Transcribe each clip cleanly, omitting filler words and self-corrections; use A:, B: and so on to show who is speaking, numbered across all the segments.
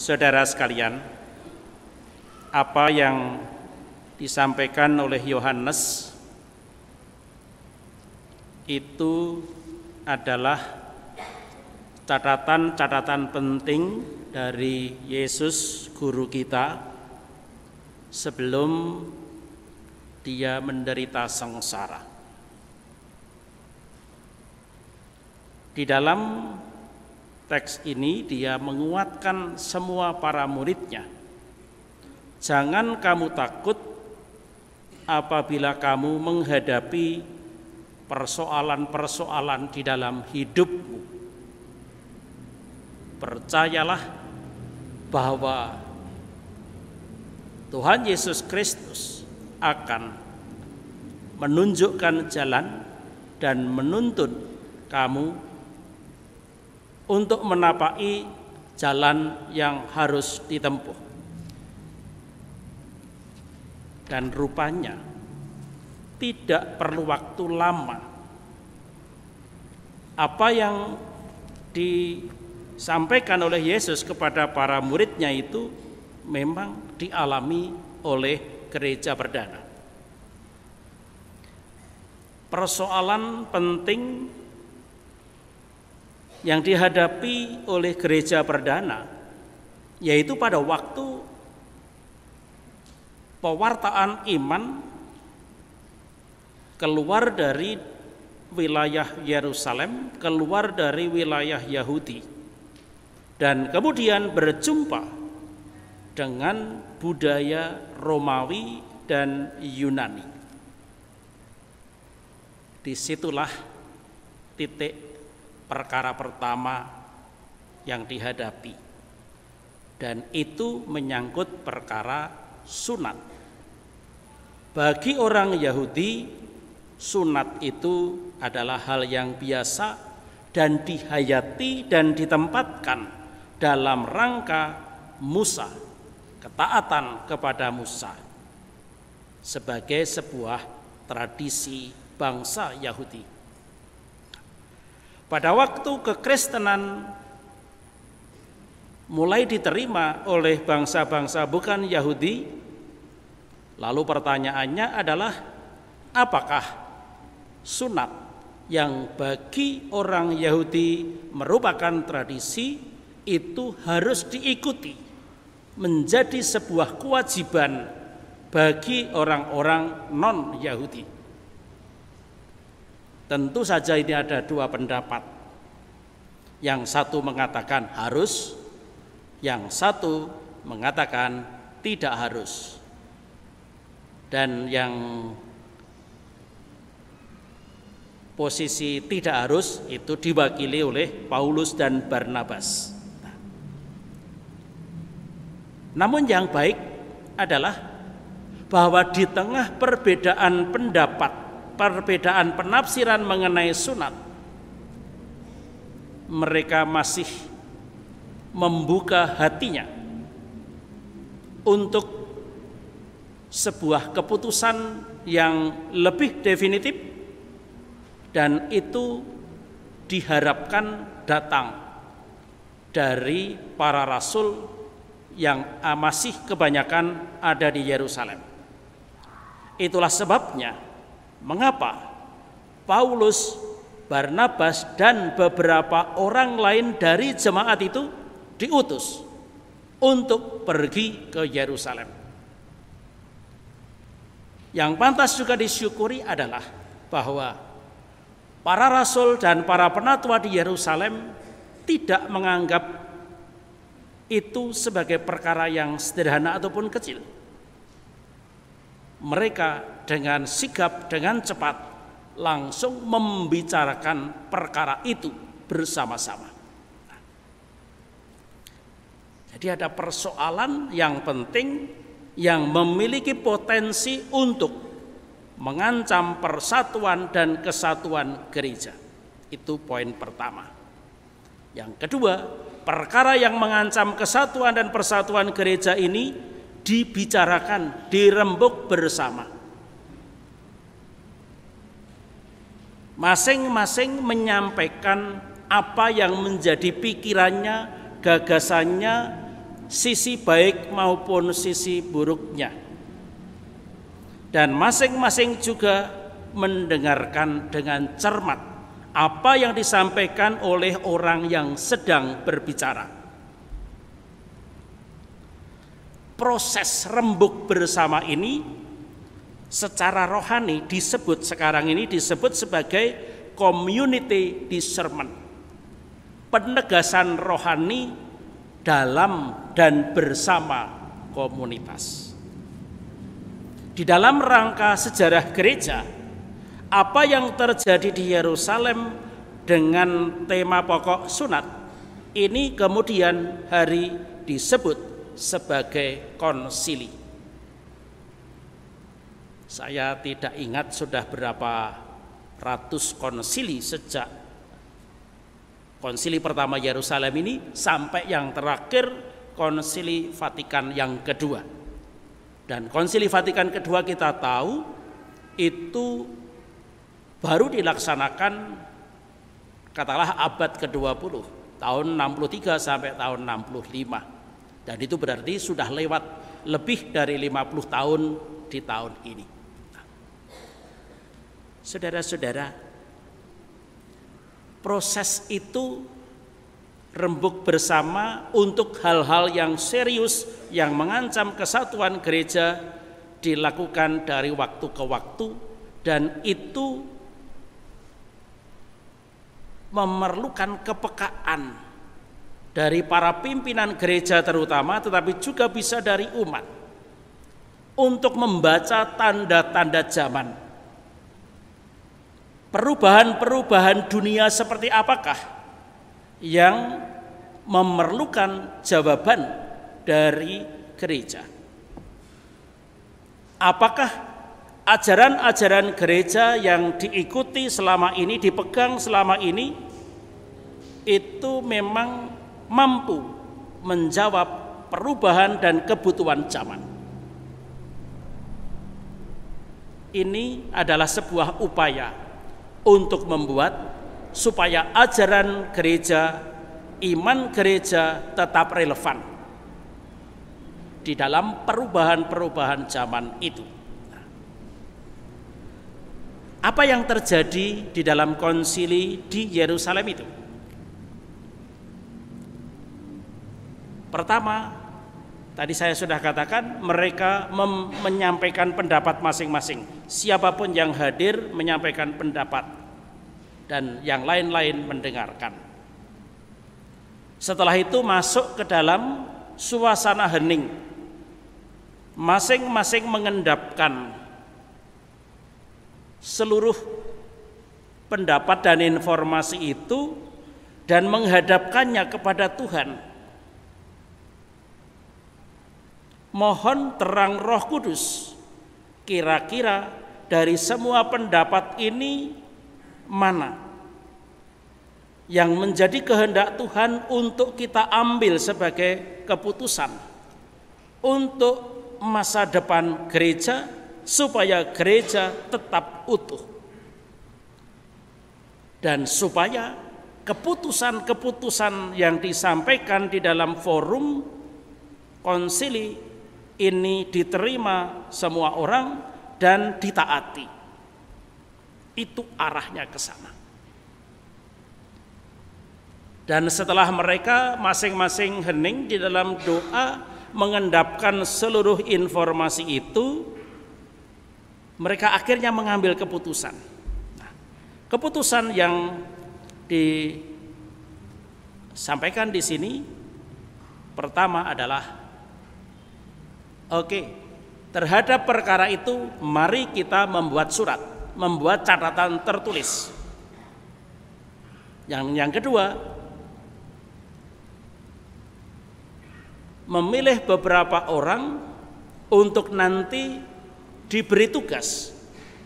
A: Saudara sekalian, apa yang disampaikan oleh Yohanes itu adalah catatan-catatan penting dari Yesus guru kita sebelum dia menderita sengsara. Di dalam teks ini dia menguatkan semua para muridnya. Jangan kamu takut apabila kamu menghadapi persoalan-persoalan di dalam hidupmu. Percayalah bahwa Tuhan Yesus Kristus akan menunjukkan jalan dan menuntun kamu untuk menapaki jalan yang harus ditempuh. Dan rupanya tidak perlu waktu lama. Apa yang disampaikan oleh Yesus kepada para muridnya itu memang dialami oleh gereja perdana. Persoalan penting yang dihadapi oleh gereja perdana, yaitu pada waktu pewartaan iman keluar dari wilayah Yerusalem, keluar dari wilayah Yahudi, dan kemudian berjumpa dengan budaya Romawi dan Yunani. Disitulah titik perkara pertama yang dihadapi, dan itu menyangkut perkara sunat. Bagi orang Yahudi, sunat itu adalah hal yang biasa dan dihayati dan ditempatkan dalam rangka Musa, ketaatan kepada Musa sebagai sebuah tradisi bangsa Yahudi. Pada waktu kekristenan mulai diterima oleh bangsa-bangsa bukan Yahudi, lalu pertanyaannya adalah, apakah sunat yang bagi orang Yahudi merupakan tradisi itu harus diikuti, menjadi sebuah kewajiban bagi orang-orang non-Yahudi? Tentu saja ini ada dua pendapat. Yang satu mengatakan harus, yang satu mengatakan tidak harus. Dan yang posisi tidak harus itu diwakili oleh Paulus dan Barnabas. Namun yang baik adalah bahwa di tengah perbedaan pendapat, perbedaan penafsiran mengenai sunat, mereka masih membuka hatinya untuk sebuah keputusan yang lebih definitif, dan itu diharapkan datang dari para rasul yang masih kebanyakan ada di Yerusalem. Itulah sebabnya mengapa Paulus, Barnabas, dan beberapa orang lain dari jemaat itu diutus untuk pergi ke Yerusalem. Yang pantas juga disyukuri adalah bahwa para rasul dan para penatua di Yerusalem tidak menganggap itu sebagai perkara yang sederhana ataupun kecil. Mereka dengan sigap, dengan cepat langsung membicarakan perkara itu bersama-sama. Jadi ada persoalan yang penting yang memiliki potensi untuk mengancam persatuan dan kesatuan gereja. Itu poin pertama. Yang kedua, perkara yang mengancam kesatuan dan persatuan gereja ini dibicarakan, dirembuk bersama. Masing-masing menyampaikan apa yang menjadi pikirannya, gagasannya, sisi baik maupun sisi buruknya. Dan masing-masing juga mendengarkan dengan cermat apa yang disampaikan oleh orang yang sedang berbicara. Proses rembuk bersama ini secara rohani sekarang ini disebut sebagai community discernment. Penegasan rohani dalam dan bersama komunitas. Di dalam rangka sejarah gereja, apa yang terjadi di Yerusalem dengan tema pokok sunat ini kemudian hari disebut sebagai konsili. Saya tidak ingat sudah berapa ratus konsili sejak konsili pertama Yerusalem ini sampai yang terakhir konsili Vatikan yang kedua. Dan konsili Vatikan kedua kita tahu itu baru dilaksanakan katakanlah abad ke-20, tahun 63 sampai tahun 65. Dan itu berarti sudah lewat lebih dari 50 tahun di tahun ini. Saudara-saudara, proses itu rembuk bersama untuk hal-hal yang serius yang mengancam kesatuan gereja dilakukan dari waktu ke waktu, dan itu memerlukan kepekaan dari para pimpinan gereja terutama, tetapi juga bisa dari umat untuk membaca tanda-tanda zaman. Perubahan-perubahan dunia seperti apakah yang memerlukan jawaban dari gereja? Apakah ajaran-ajaran gereja yang diikuti selama ini, dipegang selama ini, itu memang mampu menjawab perubahan dan kebutuhan zaman? Ini adalah sebuah upaya untuk membuat supaya ajaran gereja, iman gereja tetap relevan di dalam perubahan-perubahan zaman itu. Apa yang terjadi di dalam konsili di Yerusalem itu? Pertama, tadi saya sudah katakan, mereka menyampaikan pendapat masing-masing. Siapapun yang hadir menyampaikan pendapat dan yang lain-lain mendengarkan. Setelah itu masuk ke dalam suasana hening. Masing-masing mengendapkan seluruh pendapat dan informasi itu dan menghadapkannya kepada Tuhan. Mohon terang Roh Kudus, kira-kira dari semua pendapat ini mana yang menjadi kehendak Tuhan untuk kita ambil sebagai keputusan untuk masa depan gereja, supaya gereja tetap utuh dan supaya keputusan-keputusan yang disampaikan di dalam forum konsili ini diterima semua orang dan ditaati. Itu arahnya ke sana. Dan setelah mereka masing-masing hening di dalam doa mengendapkan seluruh informasi itu, mereka akhirnya mengambil keputusan. Nah, keputusan yang disampaikan di sini pertama adalah, terhadap perkara itu mari kita membuat surat, membuat catatan tertulis. Yang kedua, memilih beberapa orang untuk nanti diberi tugas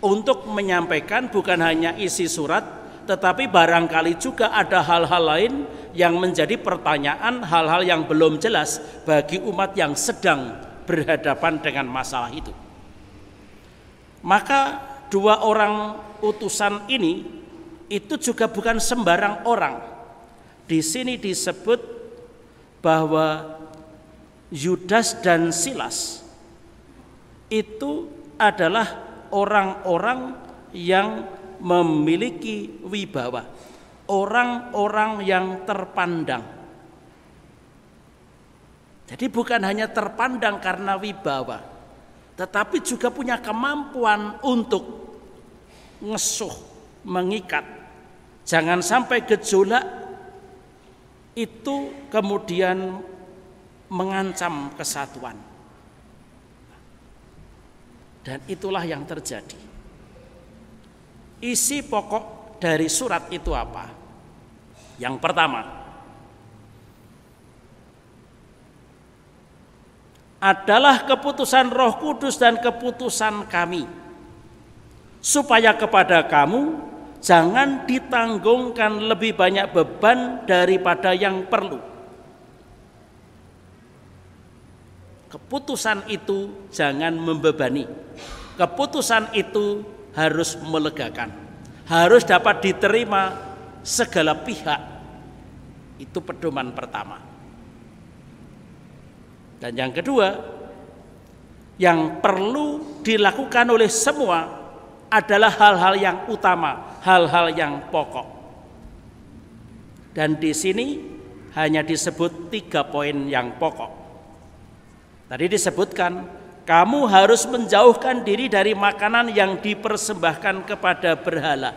A: untuk menyampaikan bukan hanya isi surat, tetapi barangkali juga ada hal-hal lain yang menjadi pertanyaan, hal-hal yang belum jelas bagi umat yang sedang berhadapan dengan masalah itu. Maka dua orang utusan ini itu juga bukan sembarang orang. Di sini disebut bahwa Yudas dan Silas itu adalah orang-orang yang memiliki wibawa, orang-orang yang terpandang. Jadi bukan hanya terpandang karena wibawa, tetapi juga punya kemampuan untuk ngesuh, mengikat. Jangan sampai gejolak itu kemudian mengancam kesatuan. Dan itulah yang terjadi. Isi pokok dari surat itu apa? Yang pertama adalah keputusan Roh Kudus dan keputusan kami, supaya kepada kamu jangan ditanggungkan lebih banyak beban daripada yang perlu. Keputusan itu jangan membebani. Keputusan itu harus melegakan, harus dapat diterima segala pihak. Itu pedoman pertama. Dan yang kedua, yang perlu dilakukan oleh semua adalah hal-hal yang utama, hal-hal yang pokok. Dan di sini hanya disebut 3 poin yang pokok. Tadi disebutkan, kamu harus menjauhkan diri dari makanan yang dipersembahkan kepada berhala.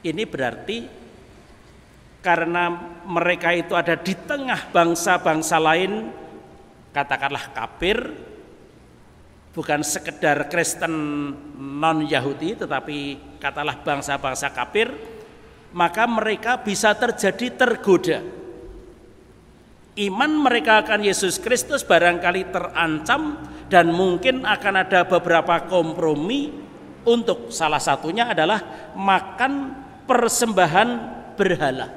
A: Ini berarti karena mereka itu ada di tengah bangsa-bangsa lain, katakanlah kafir, bukan sekedar Kristen non-Yahudi, tetapi katakanlah bangsa-bangsa kafir, maka mereka bisa terjadi tergoda. Iman mereka akan Yesus Kristus barangkali terancam, dan mungkin akan ada beberapa kompromi. Untuk salah satunya adalah makan persembahan berhala.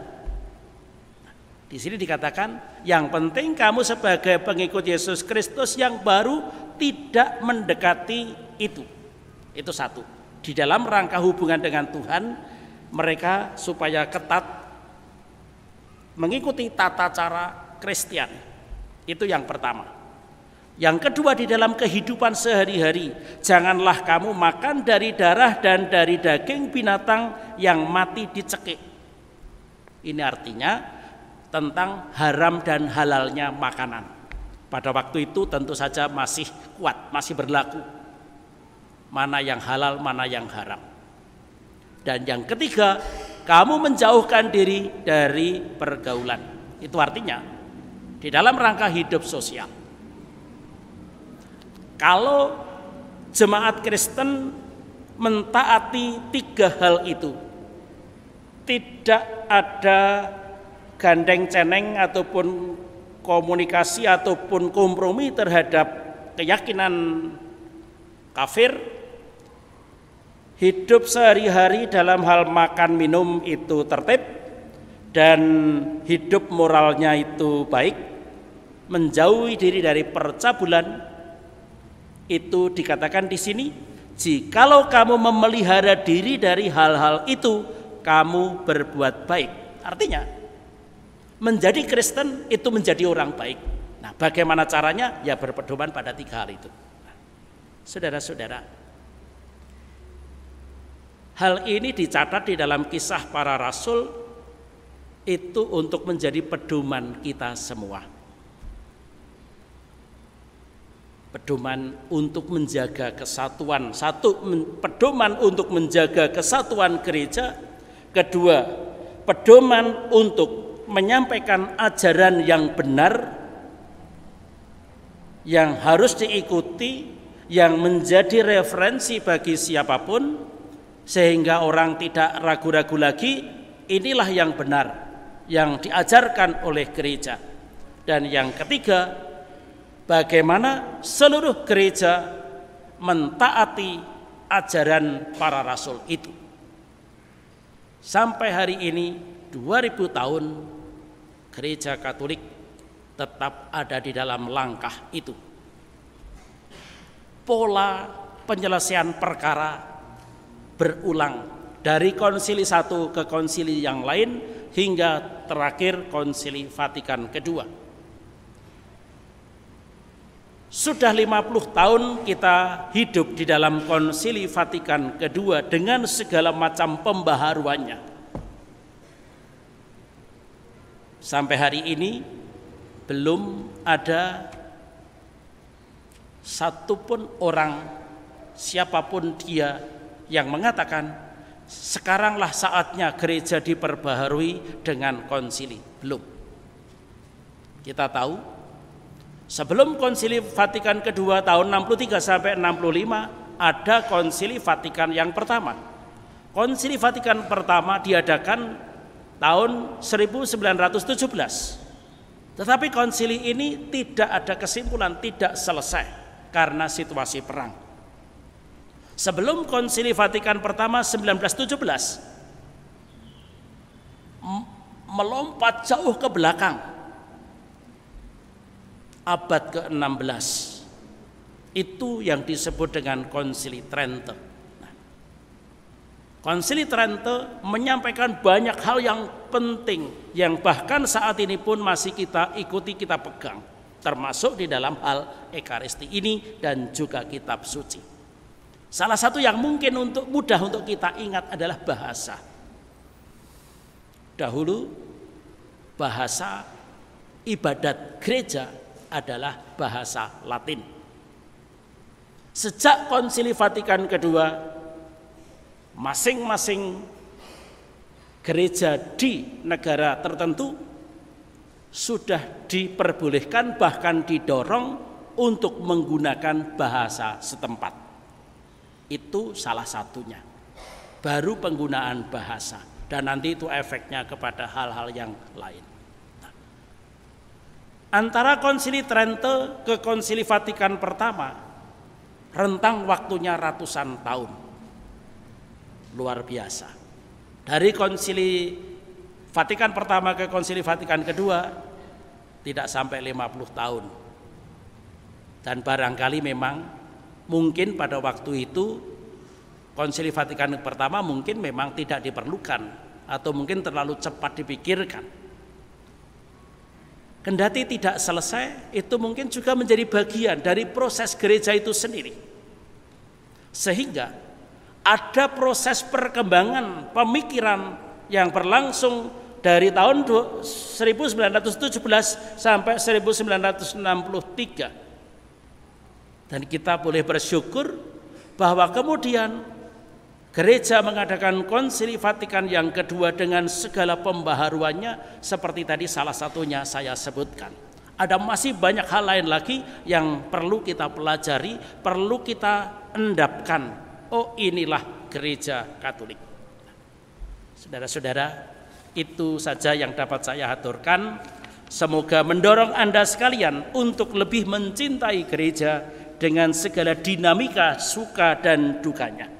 A: Di sini dikatakan, yang penting kamu sebagai pengikut Yesus Kristus yang baru tidak mendekati itu. Itu satu. Di dalam rangka hubungan dengan Tuhan, mereka supaya ketat mengikuti tata cara Kristen. Itu yang pertama. Yang kedua, di dalam kehidupan sehari-hari, janganlah kamu makan dari darah dan dari daging binatang yang mati dicekik. Ini artinya tentang haram dan halalnya makanan. Pada waktu itu tentu saja masih kuat, masih berlaku. Mana yang halal, mana yang haram. Dan yang ketiga, kamu menjauhkan diri dari pergaulan. Itu artinya di dalam rangka hidup sosial, kalau jemaat Kristen mentaati 3 hal itu, tidak ada gandeng ceneng ataupun komunikasi ataupun kompromi terhadap keyakinan kafir, hidup sehari-hari dalam hal makan minum itu tertib, dan hidup moralnya itu baik, menjauhi diri dari percabulan. Itu dikatakan di sini, jikalau kamu memelihara diri dari hal-hal itu, kamu berbuat baik. Artinya menjadi Kristen itu menjadi orang baik. Nah, bagaimana caranya? Ya berpedoman pada 3 hal itu. Nah, saudara-saudara, hal ini dicatat di dalam Kisah Para Rasul, itu untuk menjadi pedoman kita semua. Pedoman untuk menjaga kesatuan. Satu, pedoman untuk menjaga kesatuan gereja. Kedua, pedoman untuk menyampaikan ajaran yang benar, yang harus diikuti, yang menjadi referensi bagi siapapun, sehingga orang tidak ragu-ragu lagi, inilah yang benar, yang diajarkan oleh gereja. Dan yang ketiga, bagaimana seluruh gereja mentaati ajaran para rasul itu. Sampai hari ini 2000 tahun Gereja Katolik tetap ada di dalam langkah itu. Pola penyelesaian perkara berulang dari konsili 1 ke konsili yang lain hingga terakhir konsili Vatikan kedua. Sudah 50 tahun kita hidup di dalam Konsili Vatikan kedua dengan segala macam pembaharuannya. Sampai hari ini belum ada satupun orang, siapapun dia, yang mengatakan sekaranglah saatnya gereja diperbaharui dengan konsili. Belum. Kita tahu sebelum Konsili Vatikan kedua tahun 63 sampai 65 ada Konsili Vatikan yang pertama. Konsili Vatikan pertama diadakan tahun 1917. Tetapi konsili ini tidak ada kesimpulan, tidak selesai karena situasi perang. Sebelum Konsili Vatikan pertama 1917 melompat jauh ke belakang, abad ke-16, itu yang disebut dengan Konsili Trento. Konsili Trento menyampaikan banyak hal yang penting yang bahkan saat ini pun masih kita ikuti, kita pegang, termasuk di dalam hal Ekaristi ini dan juga kitab suci. Salah satu yang mungkin mudah untuk kita ingat adalah bahasa. Dahulu bahasa ibadat gereja adalah bahasa Latin. Sejak Konsili Vatikan kedua, masing-masing gereja di negara tertentu sudah diperbolehkan bahkan didorong untuk menggunakan bahasa setempat. Itu salah satunya. Baru penggunaan bahasa dan nanti itu efeknya kepada hal-hal yang lain. Antara Konsili Trento ke Konsili Vatikan pertama rentang waktunya ratusan tahun. Luar biasa. Dari Konsili Vatikan pertama ke Konsili Vatikan kedua tidak sampai 50 tahun. Dan barangkali memang mungkin pada waktu itu Konsili Vatikan pertama mungkin memang tidak diperlukan atau mungkin terlalu cepat dipikirkan. Kendati tidak selesai, itu mungkin juga menjadi bagian dari proses gereja itu sendiri. Sehingga ada proses perkembangan pemikiran yang berlangsung dari tahun 1917 sampai 1963. Dan kita boleh bersyukur bahwa kemudian gereja mengadakan Konsili Vatikan yang kedua dengan segala pembaharuannya seperti tadi salah satunya saya sebutkan. Ada masih banyak hal lain lagi yang perlu kita pelajari, perlu kita endapkan. Oh, inilah gereja Katolik. Saudara-saudara, itu saja yang dapat saya aturkan. Semoga mendorong Anda sekalian untuk lebih mencintai gereja dengan segala dinamika suka dan dukanya.